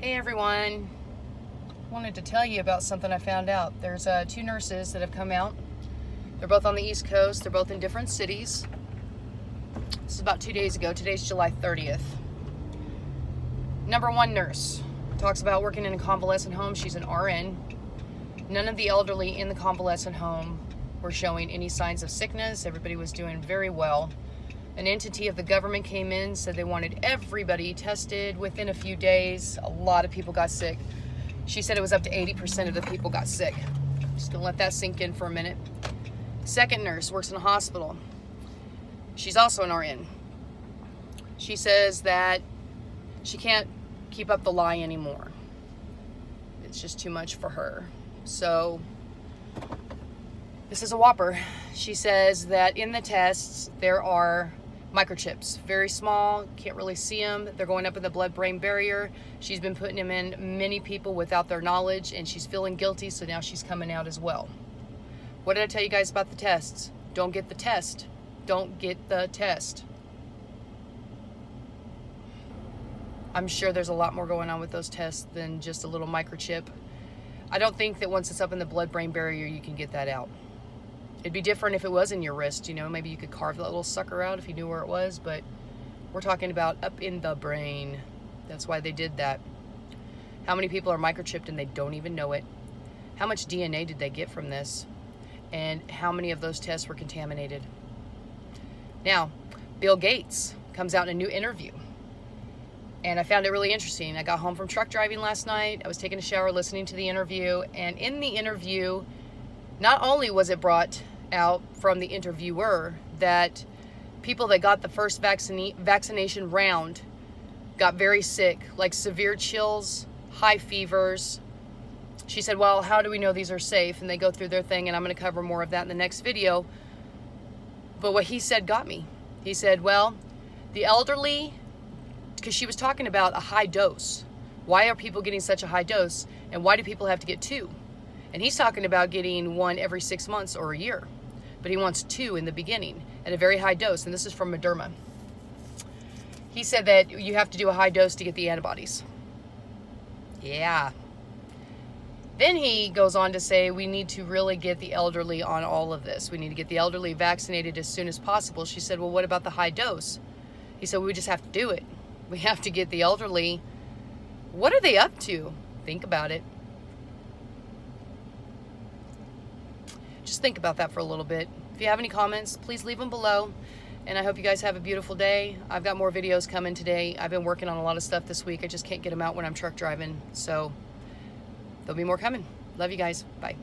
Hey everyone, wanted to tell you about something I found out. There's two nurses that have come out. They're both on the East Coast. They're both in different cities. This is about 2 days ago. Today's July 30th. Number one nurse talks about working in a convalescent home. She's an RN. None of the elderly in the convalescent home were showing any signs of sickness. Everybody was doing very well. An entity of the government came in, said they wanted everybody tested within a few days. A lot of people got sick. She said it was up to 80% of the people got sick. Just gonna let that sink in for a minute. Second nurse works in a hospital. She's also an RN. She says that she can't keep up the lie anymore. It's just too much for her. So this is a whopper. She says that in the tests there are microchips, very small, can't really see them. They're going up in the blood-brain barrier. She's been putting them in many people without their knowledge, and she's feeling guilty, so now she's coming out as well. What did I tell you guys about the tests? Don't get the test. Don't get the test. I'm sure there's a lot more going on with those tests than just a little microchip. I don't think that once it's up in the blood-brain barrier, you can get that out. It'd be different if it was in your wrist, you know, maybe you could carve that little sucker out if you knew where it was, but we're talking about up in the brain. That's why they did that. How many people are microchipped and they don't even know it? How much DNA did they get from this? And how many of those tests were contaminated? Now, Bill Gates comes out in a new interview, and I found it really interesting. I got home from truck driving last night. I was taking a shower listening to the interview, and in the interview, not only was it brought out from the interviewer that people that got the first vaccination round got very sick, like severe chills, high fevers. She said, well, how do we know these are safe? And they go through their thing, and I'm going to cover more of that in the next video. But what he said got me. He said, well, the elderly, because she was talking about a high dose. Why are people getting such a high dose? And why do people have to get two? And he's talking about getting one every 6 months or a year. But he wants two in the beginning at a very high dose. And this is from Moderna. He said that you have to do a high dose to get the antibodies. Yeah. Then he goes on to say we need to really get the elderly on all of this. We need to get the elderly vaccinated as soon as possible. She said, well, what about the high dose? He said, we just have to do it. We have to get the elderly. What are they up to? Think about it. Just think about that for a little bit. If you have any comments, please leave them below. And I hope you guys have a beautiful day. I've got more videos coming today. I've been working on a lot of stuff this week. I just can't get them out when I'm truck driving. So there'll be more coming. Love you guys. Bye.